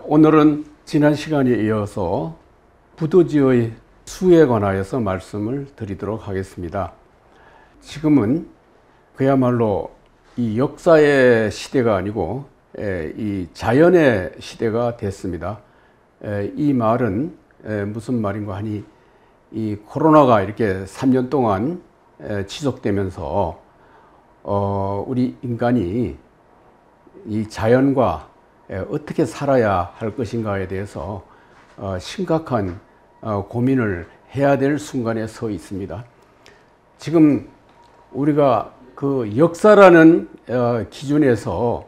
오늘은 지난 시간에 이어서 부도지의 수에 관하여서 말씀을 드리도록 하겠습니다. 지금은 그야말로 이 역사의 시대가 아니고 이 자연의 시대가 됐습니다. 이 말은 무슨 말인가 하니, 이 코로나가 이렇게 3년 동안 지속되면서 우리 인간이 이 자연과 어떻게 살아야 할 것인가에 대해서 심각한 고민을 해야 될 순간에 서 있습니다. 지금 우리가 그 역사라는 기준에서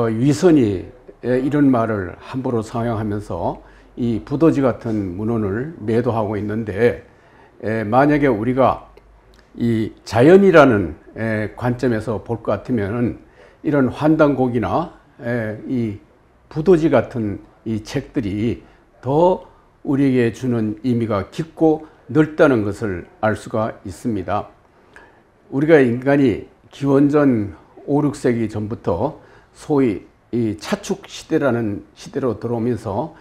위선이 이런 말을 함부로 사용하면서 이 부도지 같은 문헌을 매도하고 있는데, 만약에 우리가 이 자연이라는 관점에서 볼 것 같으면 이런 환단곡이나 이 부도지 같은 이 책들이 더 우리에게 주는 의미가 깊고 넓다는 것을 알 수가 있습니다. 우리가 인간이 기원전 5, 6세기 전부터 소위 이 차축 시대라는 시대로 들어오면서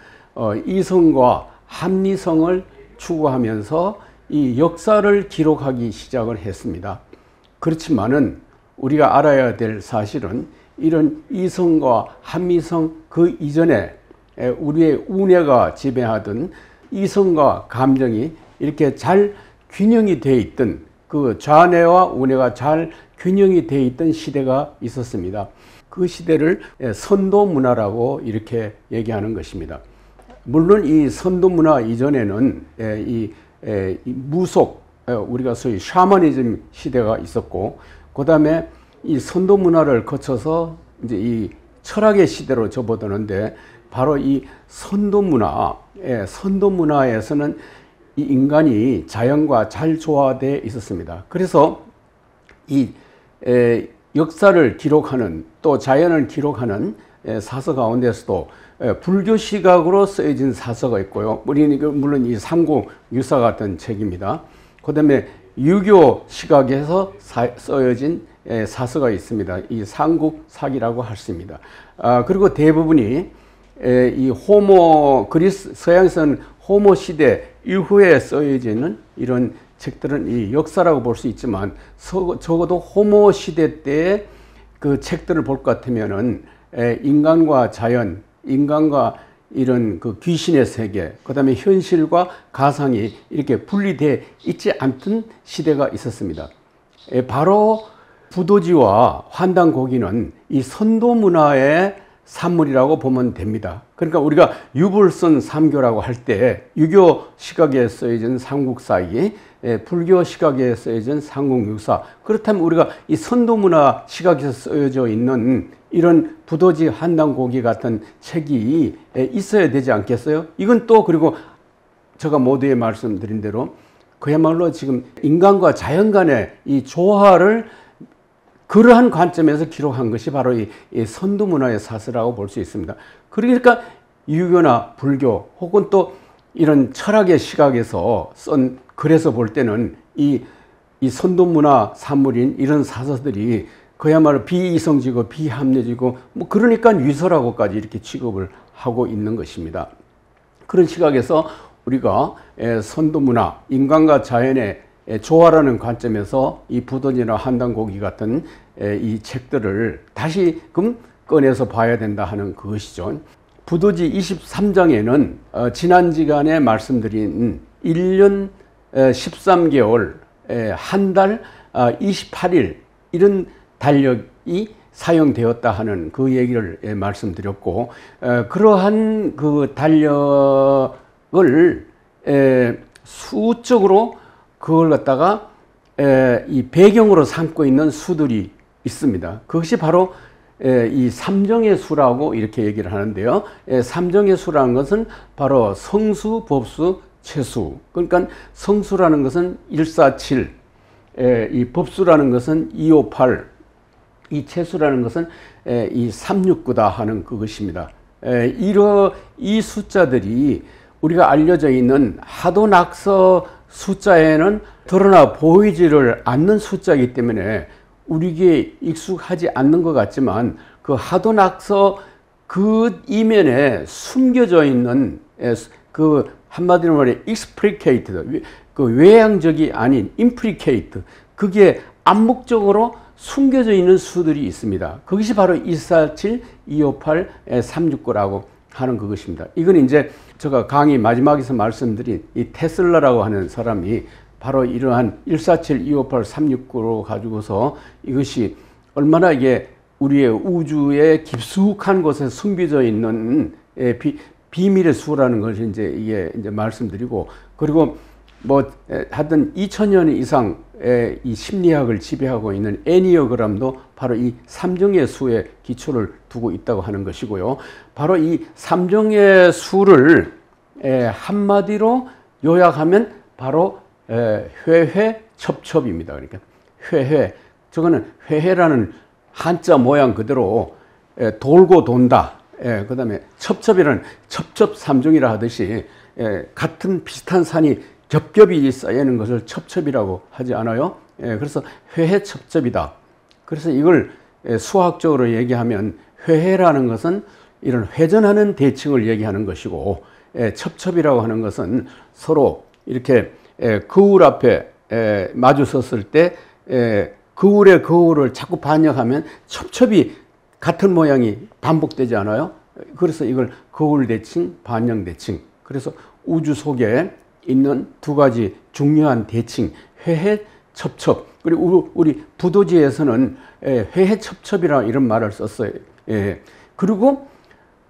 이성과 합리성을 추구하면서 이 역사를 기록하기 시작을 했습니다. 그렇지만은 우리가 알아야 될 사실은 이런 이성과 합리성 그 이전에 우리의 운해가 지배하던 이성과 감정이 이렇게 잘 균형이 되어 있던, 그 좌뇌와 우뇌가 잘 균형이 되어 있던 시대가 있었습니다. 그 시대를 선도문화라고 이렇게 얘기하는 것입니다. 물론 이 선도문화 이전에는 이 무속, 우리가 소위 샤머니즘 시대가 있었고, 그 다음에 이 선도 문화를 거쳐서 이제 이 철학의 시대로 접어드는데, 바로 이 선도 문화에서는 이 인간이 자연과 잘 조화되어 있었습니다. 그래서 이 역사를 기록하는, 또 자연을 기록하는 사서 가운데서도 불교 시각으로 쓰여진 사서가 있고요. 물론 이 삼국유사 같은 책입니다. 그 다음에 유교 시각에서 쓰여진 사서가 있습니다. 이 삼국사기라고 하십니다. 그리고 대부분이 이 그리스 서양에서는 호모 시대 이후에 쓰여지는 이런 책들은 이 역사라고 볼 수 있지만, 적어도 호모 시대 때의 그 책들을 볼 것 같으면은 인간과 자연, 인간과 이런 그 귀신의 세계, 그 다음에 현실과 가상이 이렇게 분리되어 있지 않던 시대가 있었습니다. 바로 부도지와 환단고기는 이 선도 문화의 산물이라고 보면 됩니다. 그러니까 우리가 유불선 삼교라고 할 때 유교 시각에 쓰여진 삼국사기, 불교 시각에 쓰여진 삼국유사, 그렇다면 우리가 이 선도 문화 시각에서 쓰여져 있는 이런 부도지 환단고기 같은 책이 있어야 되지 않겠어요? 이건 또 그리고 제가 모두에 말씀드린 대로 그야말로 지금 인간과 자연 간의 이 조화를 그러한 관점에서 기록한 것이 바로 이 선도 문화의 사서라고 볼 수 있습니다. 그러니까 유교나 불교 혹은 또 이런 철학의 시각에서 쓴 글에서 볼 때는 이 선도 문화 산물인 이런 사서들이 그야말로 비이성적이고 비합리적이고 그러니까 위서라고까지 이렇게 취급을 하고 있는 것입니다. 그런 시각에서 우리가 선도 문화, 인간과 자연의 조화라는 관점에서 이 부도지나 환단고기 같은 이 책들을 다시금 꺼내서 봐야 된다 하는 그것이죠. 부도지 23장에는 지난 시간에 말씀드린 1년 13개월, 한 달 28일 이런 달력이 사용되었다 하는 그 얘기를 말씀드렸고, 그러한 그 달력을 수적으로 그걸 갖다가 이 배경으로 삼고 있는 수들이 있습니다. 그것이 바로 이 삼정의 수라고 이렇게 얘기를 하는데요. 삼정의 수라는 것은 바로 성수, 법수, 채수. 그러니까 성수라는 것은 147, 이 법수라는 것은 258, 이 채수라는 것은 이 369다 하는 그것입니다. 이 숫자들이 우리가 알려져 있는 하도낙서 숫자에는 드러나 보이지를 않는 숫자이기 때문에 우리에게 익숙하지 않는 것 같지만 그 하도낙서 그 이면에 숨겨져 있는 그 한마디로 말해 explicated, 그 외향적이 아닌 implicate, 그게 암묵적으로 숨겨져 있는 수들이 있습니다. 그것이 바로 247, 258, 369라고 하는 그것입니다. 이건 이제 제가 강의 마지막에서 말씀드린 이 테슬라라고 하는 사람이 바로 이러한 147, 258, 369로 가지고서 이것이 얼마나 이게 우리의 우주의 깊숙한 곳에 숨겨져 있는 비밀의 수라는 것을 이제 말씀드리고, 그리고 뭐 하여튼 2000년 이상 이 심리학을 지배하고 있는 애니어그램도 바로 이 3정의 수에 기초를 두고 있다고 하는 것이고요. 바로 이 3정의 수를 한마디로 요약하면 바로 회회첩첩입니다. 그러니까 회회, 저거는 회회라는 한자 모양 그대로 돌고 돈다. 그 다음에 첩첩이라는 첩첩삼중이라 하듯이 같은 비슷한 산이 겹겹이 쌓이는 것을 첩첩이라고 하지 않아요? 그래서 회해첩첩이다. 그래서 이걸 수학적으로 얘기하면 회해라는 것은 이런 회전하는 대칭을 얘기하는 것이고, 첩첩이라고 하는 것은 서로 이렇게 거울 앞에 마주 섰을 때 거울에 거울을 자꾸 반역하면 첩첩이 같은 모양이 반복되지 않아요? 그래서 이걸 거울 대칭, 반영 대칭. 그래서 우주 속에 있는 두 가지 중요한 대칭, 회해첩첩. 그리고 우리 부도지에서는 회해첩첩이라 이런 말을 썼어요. 그리고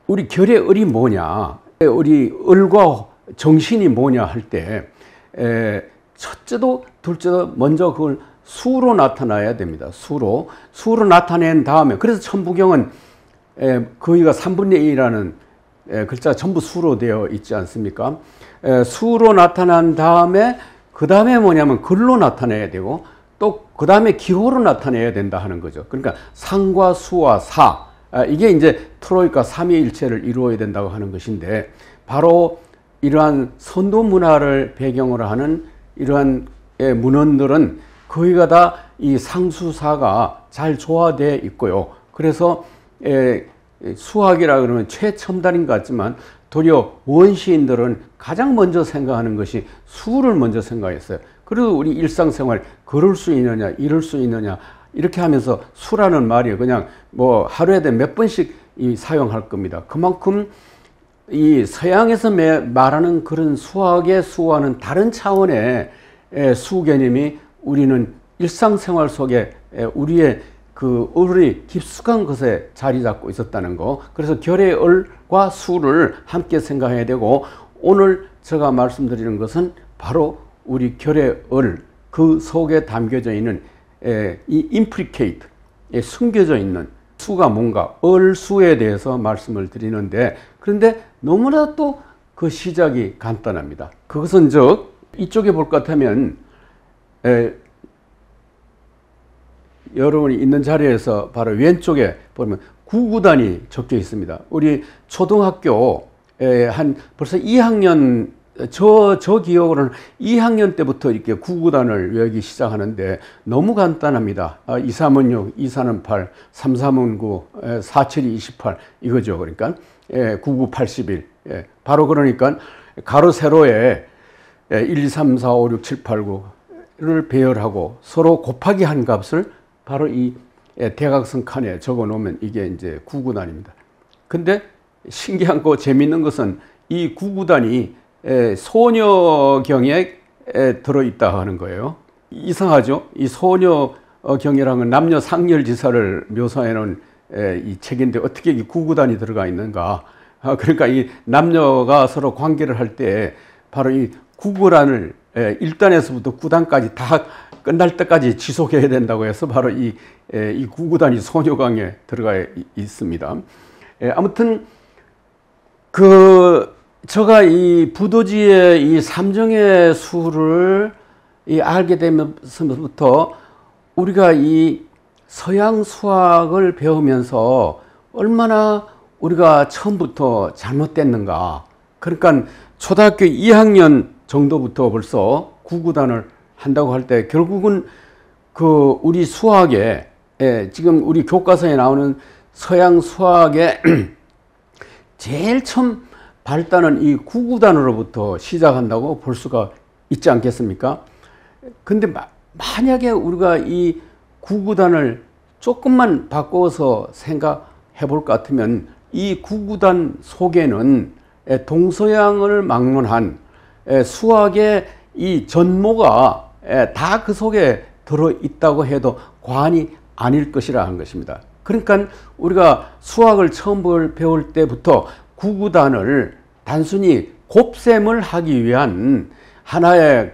우리 결의 을이 뭐냐, 우리 을과 정신이 뭐냐 할 때 첫째도 둘째도 먼저 그걸 수로 나타나야 됩니다. 수로 나타낸 다음에, 그래서 천부경은 거의가 3분의 1이라는 글자가 전부 수로 되어 있지 않습니까? 수로 나타난 다음에 그 다음에 뭐냐면 글로 나타내야 되고, 또 그 다음에 기호로 나타내야 된다 하는 거죠. 그러니까 상과 수와 사, 이게 이제 트로이카 삼위일체를 이루어야 된다고 하는 것인데, 바로 이러한 선도 문화를 배경으로 하는 이러한 문헌들은 거의가 다 이 상수사가 잘 조화되어 있고요. 그래서 수학이라 그러면 최첨단인 것 같지만 도리어 원시인들은 가장 먼저 생각하는 것이 수를 먼저 생각했어요. 그리고 우리 일상생활 걸을 수 있느냐, 이룰 수 있느냐, 이렇게 하면서 수라는 말이 그냥 뭐 하루에 몇 번씩 사용할 겁니다. 그만큼 이 서양에서 말하는 그런 수학의 수와는 다른 차원의 수 개념이 우리는 일상생활 속에 우리의 그 을이 깊숙한 것에 자리 잡고 있었다는 거. 그래서 결의 을과 수를 함께 생각해야 되고, 오늘 제가 말씀드리는 것은 바로 우리 결의 을, 그 속에 담겨져 있는 이 implicate, 숨겨져 있는 수가 뭔가, 을수에 대해서 말씀을 드리는데, 그런데 너무나 또 그 시작이 간단합니다. 그것은 즉 이쪽에 볼 것 같으면 여러분이 있는 자리에서 바로 왼쪽에 보면 구구단이 적혀 있습니다. 우리 초등학교 한 벌써 2학년, 저 기억으로는 2학년 때부터 이렇게 구구단을 외우기 시작하는데 너무 간단합니다. 2, 3은 6, 2, 4는 8, 3, 3은 9, 4, 7이 28 이거죠. 그러니까 9, 9, 81. 바로 그러니까 가로 세로에 1, 2, 3, 4, 5, 6, 7, 8, 9를 배열하고 서로 곱하기 한 값을 바로 이 대각선 칸에 적어 놓으면 이게 이제 구구단입니다. 근데 신기한 거 재밌는 것은 이 구구단이 소녀경에 들어있다 하는 거예요. 이상하죠? 이 소녀경이라는 건 남녀 상렬지사를 묘사해 놓은 이 책인데 어떻게 이 구구단이 들어가 있는가? 그러니까 이 남녀가 서로 관계를 할 때 바로 이 구구단을 1단에서부터 9단까지 다 끝날 때까지 지속해야 된다고 해서 바로 이 구구단이 소녀강에 들어가 있습니다. 아무튼 제가 이 부도지의 이 삼정의 수를 알게 되면서부터 우리가 이 서양 수학을 배우면서 얼마나 우리가 처음부터 잘못됐는가. 그러니까 초등학교 2학년 정도부터 벌써 구구단을 한다고 할 때 결국은 그 우리 수학에 지금 우리 교과서에 나오는 서양 수학의 제일 처음 발단은 이 구구단으로부터 시작한다고 볼 수가 있지 않겠습니까? 근데 만약에 우리가 이 구구단을 조금만 바꿔서 생각해 볼 것 같으면 이 구구단 속에는 동서양을 막론한 수학의 이 전모가 다 그 속에 들어있다고 해도 과언이 아닐 것이라 하는 것입니다. 그러니까 우리가 수학을 처음 배울 때부터 구구단을 단순히 곱셈을 하기 위한 하나의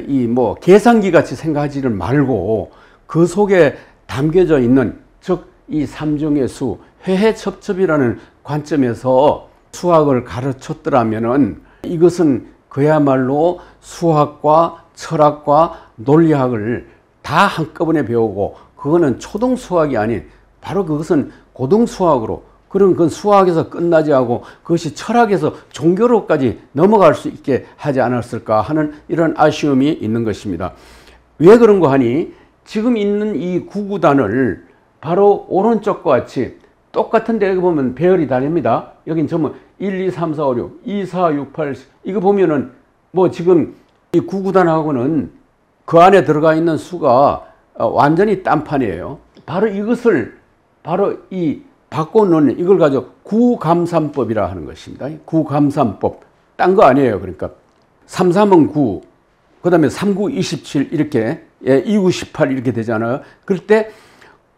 이 계산기 같이 생각하지를 말고 그 속에 담겨져 있는 즉 이 삼중의 수, 회해첩첩이라는 관점에서 수학을 가르쳤더라면은 이것은 그야말로 수학과 철학과 논리학을 다 한꺼번에 배우고 그거는 초등 수학이 아닌 바로 그것은 고등 수학으로 그런 그 수학에서 끝나지 않고 그것이 철학에서 종교로까지 넘어갈 수 있게 하지 않았을까 하는 이런 아쉬움이 있는 것입니다. 왜 그런가 하니 지금 있는 이 구구단을 바로 오른쪽과 같이 똑같은데 여기 보면 배열이 다릅니다. 여긴 전부 1, 2, 3, 4, 5, 6, 2, 4, 6, 8 이거 보면은 뭐 지금 이 구구단하고는 그 안에 들어가 있는 수가 완전히 딴판이에요. 바로 이것을 바로 이 바꿔놓는 이걸 가지고 구감산법이라 하는 것입니다. 구감산법. 딴 거 아니에요. 그러니까 3, 3은 9, 그 다음에 3, 9, 27 이렇게 2, 9, 18 이렇게 되잖아요. 그럴 때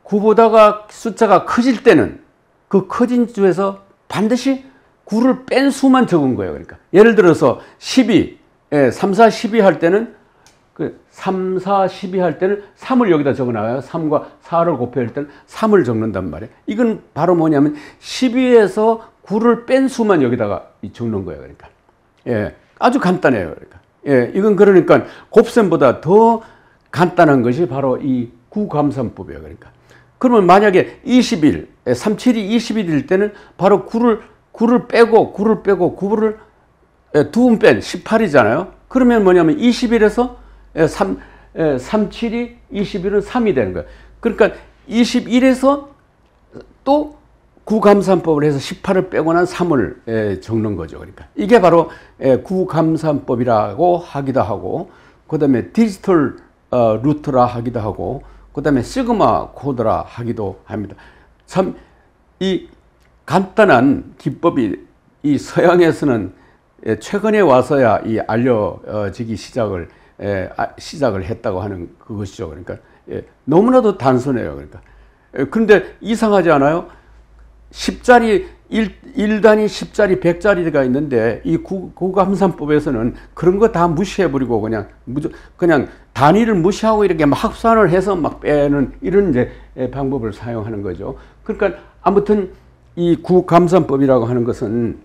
9보다가 숫자가 커질 때는 그 커진 수에서 반드시 9를 뺀 수만 적은 거예요. 그러니까 예를 들어서 12, 3, 4, 12 할 때는 3, 4, 12 할 때는 3을 여기다 적어 놔요. 3과 4를 곱할 때는 3을 적는단 말이에요. 이건 바로 뭐냐면 12에서 9를 뺀 수만 여기다가 적는 거예요. 그러니까 아주 간단해요. 그러니까 이건 그러니까 곱셈보다 더 간단한 것이 바로 이 구감산법이에요. 그러니까 그러면 만약에 21, 37이 21일 때는 바로 9를 빼고 9를 두 번 뺀 18이잖아요. 그러면 뭐냐면 21에서 37이 21은 3이 되는 거예요. 그러니까 21에서 또 구감산법을 해서 18을 빼고 난 3을 적는 거죠. 그러니까 이게 바로 구감산법이라고 하기도 하고 그 다음에 디지털 루트라 하기도 하고 그 다음에 시그마 코드라 하기도 합니다. 참 이 간단한 기법이 이 서양에서는 최근에 와서야 이 알려지기 시작을 했다고 하는 그것이죠. 그러니까 너무나도 단순해요. 그러니까 그런데 이상하지 않아요? 10자리 1단위 10자리 100자리가 있는데 이 구감산법에서는 그런 거 다 무시해버리고 그냥 단위를 무시하고 이렇게 막 합산을 해서 막 빼는 이런 이제 방법을 사용하는 거죠. 그러니까 아무튼 이 구감산법이라고 하는 것은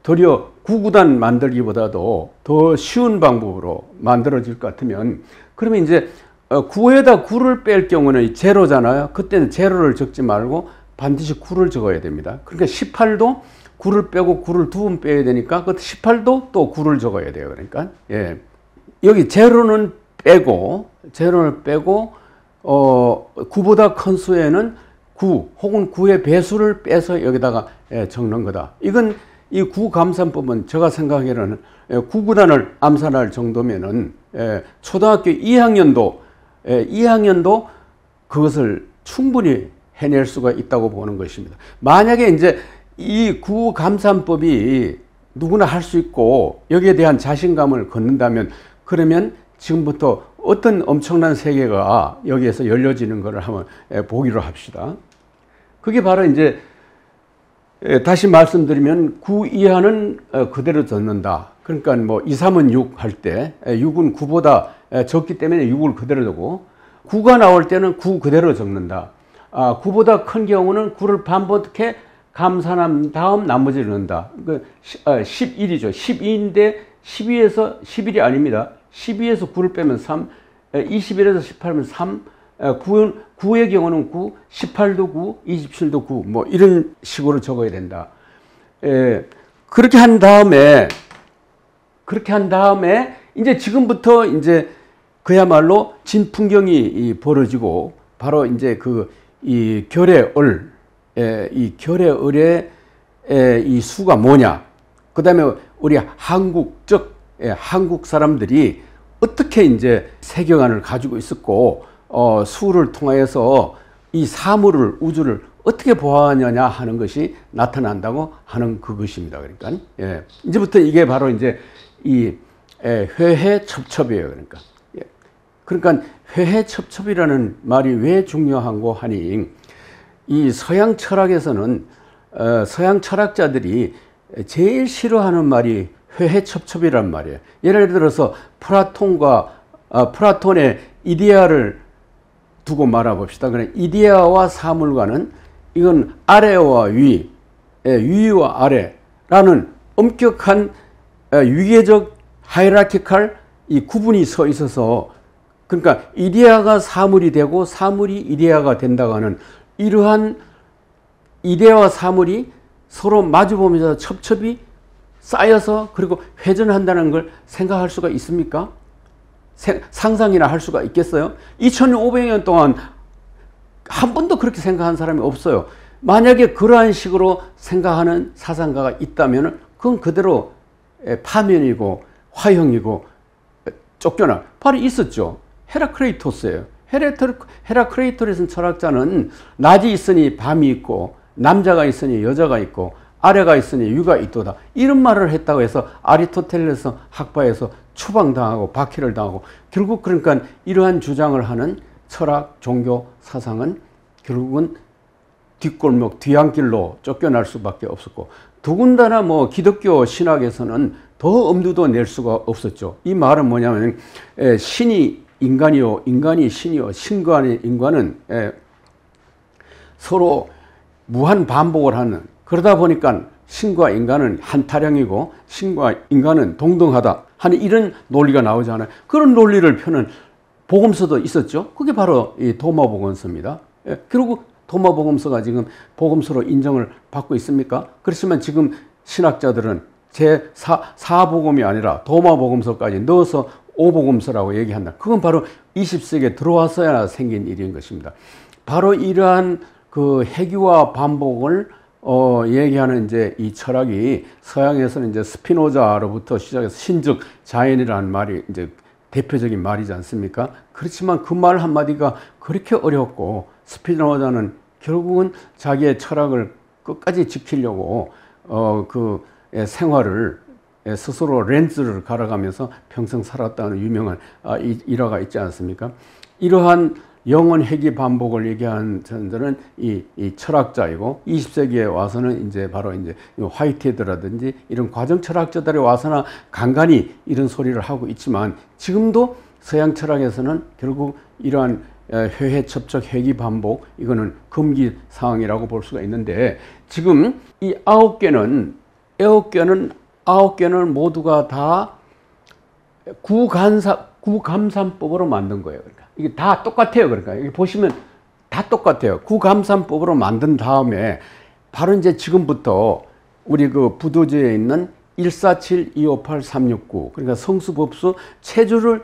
도리어 구구단 만들기보다도 더 쉬운 방법으로 만들어질 것 같으면 그러면 이제 9에다 9를 뺄 경우는 제로잖아요. 그때는 제로를 적지 말고 반드시 9를 적어야 됩니다. 그러니까 18도 9를 빼고 9를 두 번 빼야 되니까 그 18도 또 9를 적어야 돼요. 그러니까 여기 제로는 빼고 9보다 큰 수에는 9 혹은 9의 배수를 빼서 여기다가 적는 거다. 이건 이 구감산법은 제가 생각하기에는 구구단을 암산할 정도면은 초등학교 2학년도 그것을 충분히 해낼 수가 있다고 보는 것입니다. 만약에 이제 이 구감산법이 누구나 할 수 있고 여기에 대한 자신감을 갖는다면 그러면 지금부터 어떤 엄청난 세계가 여기에서 열려지는 것을 한번 보기로 합시다. 그게 바로 이제 다시 말씀드리면 9 이하는 그대로 적는다. 그러니까 뭐 2, 3은 6 할 때 6은 9보다 적기 때문에 6을 그대로 적고 9가 나올 때는 9 그대로 적는다. 9보다 큰 경우는 9를 반복해 감산한 다음 나머지를 넣는다. 11이죠. 12인데 12에서 11이 아닙니다. 12에서 9를 빼면 3, 21에서 18면 3, 9의 경우는 9, 18도 9, 27도 9, 뭐 이런 식으로 적어야 된다. 그렇게 한 다음에 이제 지금부터 이제 그야말로 진풍경이 벌어지고 바로 이제 이 결의을, 이 결의을의 이 수가 뭐냐. 그 다음에 우리 한국 사람들이 어떻게 이제 세계관을 가지고 있었고, 수를 통하여서 이 사물을, 우주를 어떻게 보았느냐 하는 것이 나타난다고 하는 그것입니다. 그러니까, 이제부터 이게 바로 이제 이 회해첩첩이에요. 그러니까 회해첩첩이라는 말이 왜 중요한고 하니, 이 서양 철학에서는 서양 철학자들이 제일 싫어하는 말이 회해첩첩이란 말이에요. 예를 들어서 플라톤의 이데아를 두고 말아봅시다. 그냥 이데아와 사물과는 이건 아래와 위, 위와 아래라는 엄격한 위계적 하이라키칼 이 구분이 서 있어서, 그러니까 이데아가 사물이 되고 사물이 이데아가 된다고 하는 이러한 이데아와 사물이 서로 마주보면서 첩첩이 쌓여서 그리고 회전한다는 걸 생각할 수가 있습니까? 상상이나 할 수가 있겠어요? 2500년 동안 한 번도 그렇게 생각한 사람이 없어요. 만약에 그러한 식으로 생각하는 사상가가 있다면 그건 그대로 파면이고 화형이고 쫓겨나. 바로 있었죠. 헤라크레이토스예요. 헤라크레이토스는 철학자는 낮이 있으니 밤이 있고 남자가 있으니 여자가 있고 아래가 있으니 위가 있도다. 이런 말을 했다고 해서 아리스토텔레스 학파에서 추방당하고 박해를 당하고, 결국 그러니까 이러한 주장을 하는 철학, 종교, 사상은 결국은 뒷골목, 뒤안길로 쫓겨날 수밖에 없었고, 더군다나 뭐 기독교 신학에서는 더 엄두도 낼 수가 없었죠. 이 말은 뭐냐면 신이 인간이요, 인간이 신이요, 신과 인간은 서로 무한 반복을 하는, 그러다 보니까 신과 인간은 한 타령이고 신과 인간은 동등하다 하는 이런 논리가 나오지 않아요. 그런 논리를 펴는 복음서도 있었죠. 그게 바로 이 도마복음서입니다. 결국 도마복음서가 지금 복음서로 인정을 받고 있습니까? 그렇지만 지금 신학자들은 제4복음이 아니라 도마복음서까지 넣어서 오복음서라고 얘기한다. 그건 바로 20세기에 들어와서야 생긴 일인 것입니다. 바로 이러한 그 회귀와 반복을 얘기하는 이제 이 철학이 서양에서는 이제 스피노자로부터 시작해서 신적 자연이라는 말이 이제 대표적인 말이지 않습니까? 그렇지만 그 말 한마디가 그렇게 어렵고, 스피노자는 결국은 자기의 철학을 끝까지 지키려고 그 생활을 스스로 렌즈를 갈아가면서 평생 살았다는 유명한 일화가 있지 않습니까? 이러한 영원 회귀 반복을 얘기하는 사람들은 이 철학자이고, 20세기에 와서는 이제 바로 이제 화이트헤드라든지 이런 과정 철학자들이 와서나 간간히 이런 소리를 하고 있지만, 지금도 서양 철학에서는 결국 이러한 회해첩적 회귀 반복, 이거는 금기 사항이라고 볼 수가 있는데, 지금 이 9개는 모두가 다 구감산법으로 만든 거예요. 그러니까 이게 다 똑같아요. 그러니까 여기 보시면 다 똑같아요. 구감산법으로 만든 다음에 바로 이제 지금부터 우리 그 부도지에 있는 147, 258, 369, 그러니까 성수법수 체주를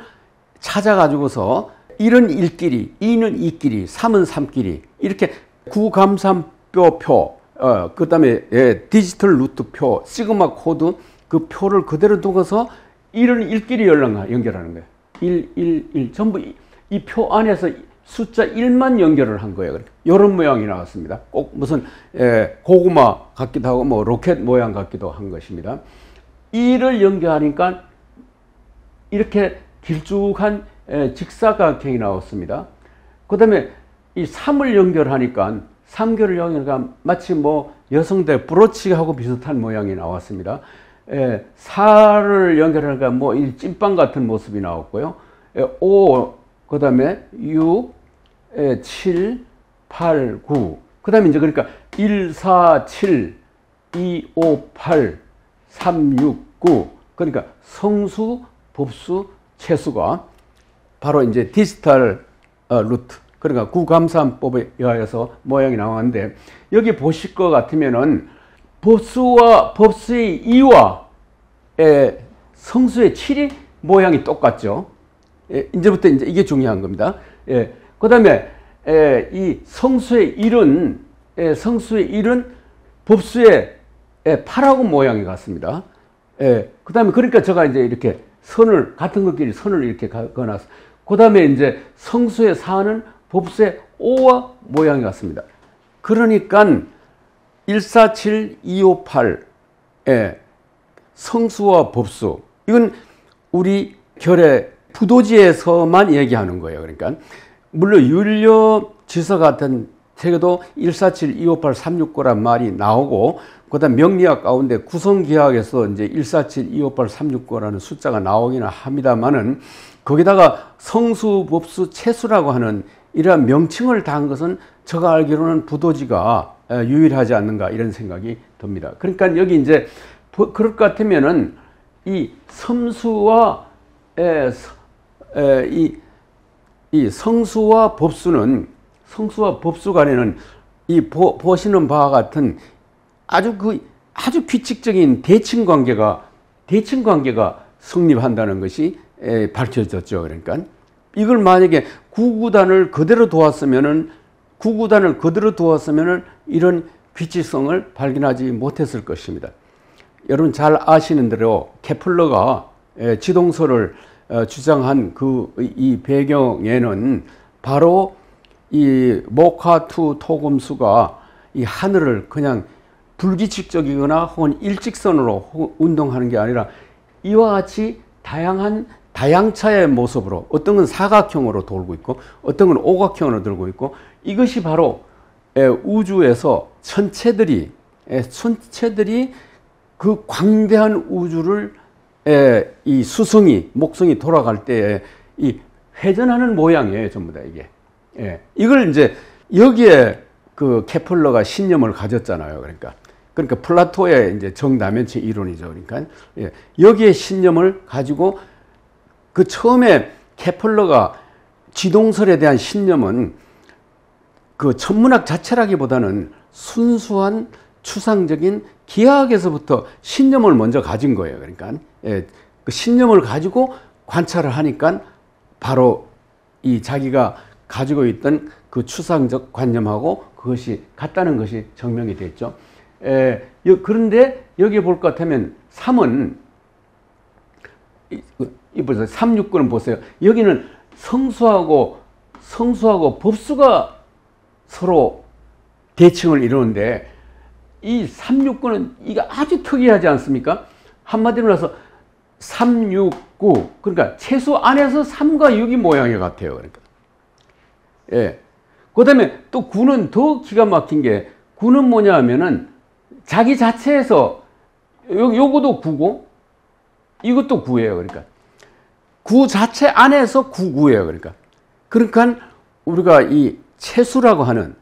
찾아가지고서 1은 1끼리, 2는 2끼리, 3은 3끼리, 이렇게 구감산표, 그 다음에 디지털 루트표, 시그마 코드, 그 표를 그대로 두고서 1은 1끼리 연결하는 거예요. 1. 전부 이 표 안에서 숫자 1만 연결을 한 거예요. 이런 모양이 나왔습니다. 꼭 무슨 고구마 같기도 하고 뭐 로켓 모양 같기도 한 것입니다. 2를 연결하니까 이렇게 길쭉한 직사각형이 나왔습니다. 그 다음에 이 3을 연결하니까 3개를 연결하니까 마치 뭐 여성들 브로치하고 비슷한 모양이 나왔습니다. 4를 연결하니까 뭐 이 찐빵 같은 모습이 나왔고요. 5, 그 다음에 6, 7, 8, 9. 그 다음에 이제 그러니까 1, 4, 7, 2, 5, 8, 3, 6, 9. 그러니까 성수, 법수, 채수가 바로 이제 디지털 루트. 그러니까 구감산법에 의하여서 모양이 나왔는데, 여기 보실 것 같으면은 법수의 2와 성수의 7이 모양이 똑같죠. 이제부터 이제 이게 중요한 겁니다. 그 다음에 이 성수의 1은 법수의 8하고 모양이 같습니다. 그 다음에 그러니까 제가 이제 이렇게 같은 것끼리 선을 이렇게 그어놨어. 그 다음에 이제 성수의 4는 법수의 5와 모양이 같습니다. 그러니까 147, 258, 성수와 법수. 이건 우리 결의 부도지에서만 얘기하는 거예요. 그러니까. 물론 율료지서 같은 책에도 147, 258, 369란 말이 나오고, 그 다음 명리학 가운데 구성기하에서 이제 147, 258, 369라는 숫자가 나오기는 합니다만은, 거기다가 성수, 법수, 채수라고 하는 이러한 명칭을 단 것은 제가 알기로는 부도지가 유일하지 않는가 이런 생각이 듭니다. 그러니까 여기 이제 그럴 것 같으면은 이 성수와 이 성수와 법수 간에는 이 보시는 바와 같은 아주 규칙적인 대칭 관계가 성립한다는 것이 밝혀졌죠. 그러니까 이걸 만약에 구구단을 그대로 두었으면은 이런 규칙성을 발견하지 못했을 것입니다. 여러분 잘 아시는 대로 케플러가 지동설을 주장한 이 배경에는 바로 이 모카2 토금수가 이 하늘을 그냥 불규칙적이거나 혹은 일직선으로 운동하는 게 아니라 이와 같이 다양차의 모습으로 어떤 건 사각형으로 돌고 있고 어떤 건 오각형으로 돌고 있고 이것이 바로 우주에서 천체들이 그 광대한 우주를 이 목성이 돌아갈 때에 이 회전하는 모양이에요, 전부 다 이게. 이걸 이제 여기에 그 케플러가 신념을 가졌잖아요. 그러니까 플라토의 이제 정다면체 이론이죠. 그러니까 여기에 신념을 가지고 그 처음에 케플러가 지동설에 대한 신념은 그 천문학 자체라기보다는 순수한 추상적인 기하학에서부터 신념을 먼저 가진 거예요. 그러니까 그 신념을 가지고 관찰을 하니까 바로 이 자기가 가지고 있던 그 추상적 관념하고 그것이 같다는 것이 증명이 됐죠. 그런데 여기 볼 것 같으면 3은 보세요. 369는 보세요. 여기는 성수하고 법수가 서로 대칭을 이루는데 이 369는 이게 아주 특이하지 않습니까? 한마디로 해서 369 그러니까 채수 안에서 3과 6이 모양이 같아요. 그러니까. 그 다음에 또 9는 더 기가 막힌 게 9는 뭐냐 하면은 자기 자체에서 요거도 9고 이것도 9예요. 그러니까 9 자체 안에서 9예요. 그러니까 우리가 이 채수라고 하는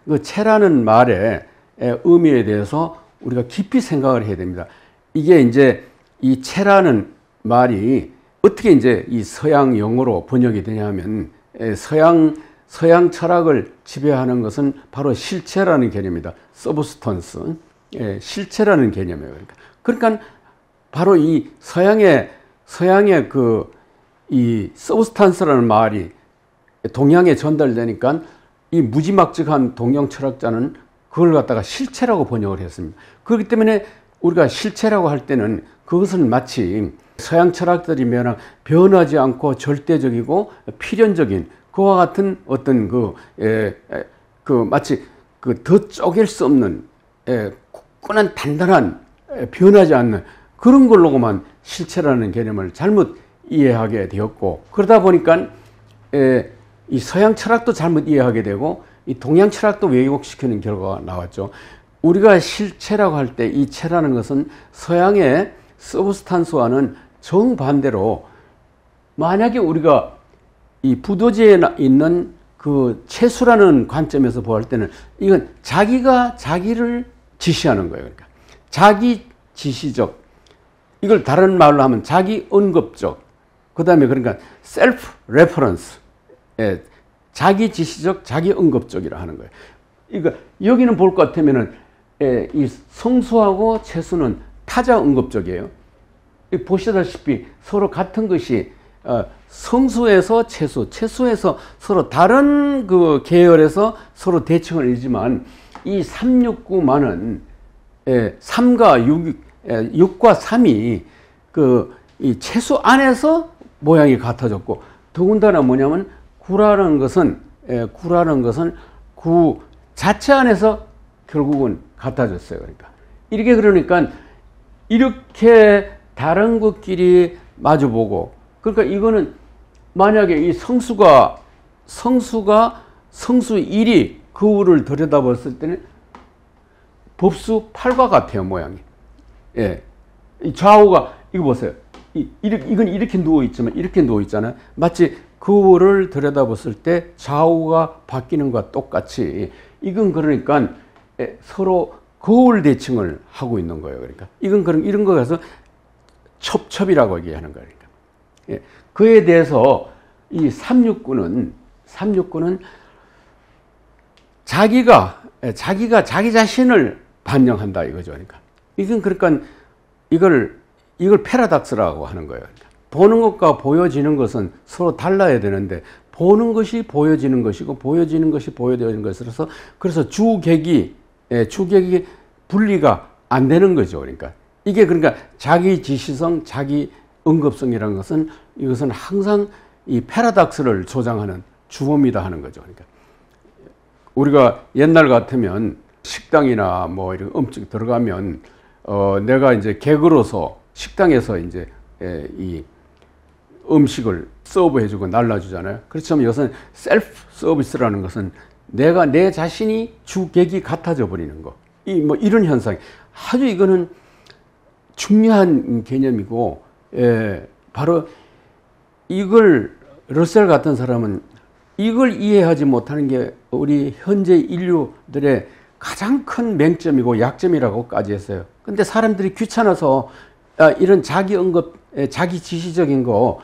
그 채라는 말의 의미에 대해서 우리가 깊이 생각을 해야 됩니다. 이게 이제 이 채라는 말이 어떻게 이제 이 서양 영어로 번역이 되냐면 서양 철학을 지배하는 것은 바로 실체라는 개념입니다. 서브스턴스, 실체라는 개념이에요. 그러니까 바로 이 서양의 이 서브스탄스라는 말이 동양에 전달되니까 이 무지막지한 동양 철학자는 그걸 갖다가 실체라고 번역을 했습니다. 그렇기 때문에 우리가 실체라고 할 때는 그것은 마치 서양 철학들이면 변하지 않고 절대적이고 필연적인 그와 같은 어떤 마치 더 쪼갤 수 없는 굳건한 단단한 변하지 않는 그런 걸로만 실체라는 개념을 잘못 이해하게 되었고 그러다 보니까 이 서양 철학도 잘못 이해하게 되고 이 동양 철학도 왜곡시키는 결과가 나왔죠. 우리가 실체라고 할 때 이 체라는 것은 서양의 서브스탄스와는 정반대로 만약에 우리가 이 부도지에 있는 그 채수라는 관점에서 볼 때는 이건 자기가 자기를 지시하는 거예요. 그러니까 자기 지시적 이걸 다른 말로 하면 자기 언급적 그 다음에 그러니까 셀프 레퍼런스 자기 지시적 자기 언급적이라 하는 거예요. 그러니까 여기는 볼 것 같으면은 이 성수하고 채수는 타자 응급적이에요. 보시다시피 서로 같은 것이 성수에서 채수, 채수에서 서로 다른 그 계열에서 서로 대칭을 이루지만 이 369만은 3과 6과 3이 이 채수 안에서 모양이 같아졌고, 더군다나 뭐냐면 구라는 것은 구 자체 안에서 결국은 같아졌어요. 그러니까 이렇게 다른 것끼리 마주보고, 그러니까 이거는 만약에 이 성수가 성수 1이 거울을 들여다봤을 때는 법수 8과 같아요, 모양이. 예. 이 좌우가, 이거 보세요. 이건 이렇게 누워있지만, 이렇게 누워있잖아요. 마치 거울을 들여다봤을 때 좌우가 바뀌는 것과 똑같이, 이건 그러니까 서로 거울 대칭을 하고 있는 거예요. 그러니까. 이건 이런 거 가서 첩첩이라고 얘기하는 거니까. 예. 그에 대해서 이 369는 자기가 자기 자신을 반영한다 이거죠. 그러니까. 이걸 패러닥스라고 하는 거예요. 그러니까. 보는 것과 보여지는 것은 서로 달라야 되는데, 보는 것이 보여지는 것이고 보여지는 것이 보여지는 것이라서, 그래서 주객이 분리가 안 되는 거죠. 그러니까 이게 자기 지시성, 자기 응급성이라는 것은, 이것은 항상 이 패러닥스를 조장하는 주범이다 하는 거죠. 그러니까 우리가 옛날 같으면 식당이나 뭐 이런 음식 들어가면 내가 이제 객으로서 식당에서 이제 이 음식을 서브해주고 날라주잖아요. 그렇지만 이것은 셀프 서비스라는 것은 내 자신이 주객이 같아져 버리는 거. 뭐 이런 현상. 아주 이거는 중요한 개념이고, 바로 이걸 러셀 같은 사람은 이걸 이해하지 못하는 게 우리 현재 인류들의 가장 큰 맹점이고 약점이라고까지 했어요. 근데 사람들이 귀찮아서 이런 자기 응급, 자기 지시적인 거,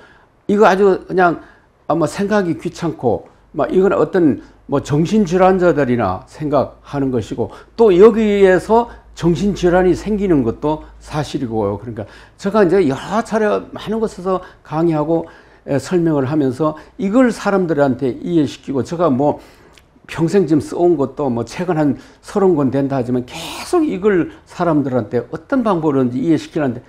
이거 아주 그냥 아마 생각이 귀찮고, 막 이건 어떤 뭐 정신질환자들이나 생각하는 것이고, 또 여기에서 정신질환이 생기는 것도 사실이고요. 그러니까 제가 이제 여러 차례 많은 곳에서 강의하고 설명을 하면서 이걸 사람들한테 이해시키고, 제가 뭐 평생 지금 써온 것도 뭐 책은 한 30권 된다 하지만 계속 이걸 사람들한테 어떤 방법으로든지 이해시키는데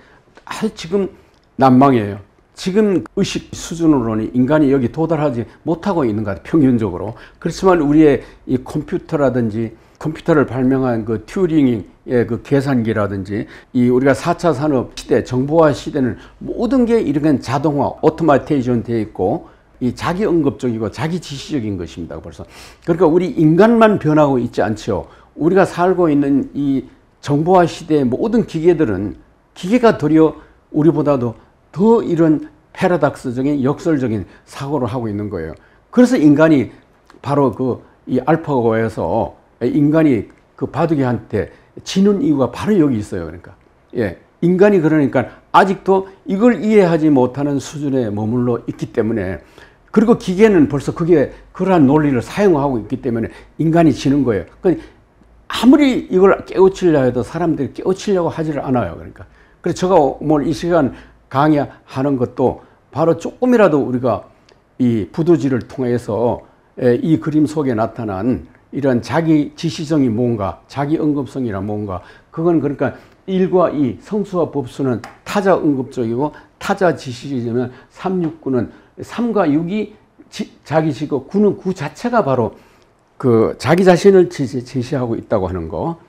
지금 난망이에요. 지금 의식 수준으로는 인간이 여기 도달하지 못하고 있는 것 같아요, 평균적으로. 그렇지만 우리의 이 컴퓨터라든지, 컴퓨터를 발명한 그 튜링의 그 계산기라든지, 이 우리가 4차 산업 시대, 정보화 시대는 모든 게 이렇게 자동화, 오토마테이션 되어 있고, 이 자기 응급적이고 자기 지시적인 것입니다. 벌써. 그러니까 우리 인간만 변하고 있지 않죠. 우리가 살고 있는 이 정보화 시대의 모든 기계들은, 기계가 도리어 우리보다도 더 이런 패러닥스적인 역설적인 사고를 하고 있는 거예요. 그래서 인간이 바로 이 알파고에서 인간이 그 바둑이한테 지는 이유가 바로 여기 있어요. 그러니까. 예. 인간이 그러니까 아직도 이걸 이해하지 못하는 수준에 머물러 있기 때문에, 그리고 기계는 벌써 그러한 논리를 사용하고 있기 때문에 인간이 지는 거예요. 그러니까 아무리 이걸 깨우치려 해도 사람들이 깨우치려고 하지를 않아요. 그러니까. 그래서 제가 오늘 이 시간 강의하는 것도 바로 조금이라도 우리가 이 부두지를 통해서 이 그림 속에 나타난 이런 자기 지시성이 뭔가, 자기 응급성이란 뭔가, 그건 그러니까 1과 2, 성수와 법수는 타자 응급적이고 타자 지시적이면 369는 3과 6이 자기 지고 9는 구 자체가 바로 그 자기 자신을 지시하고 있다고 하는 거.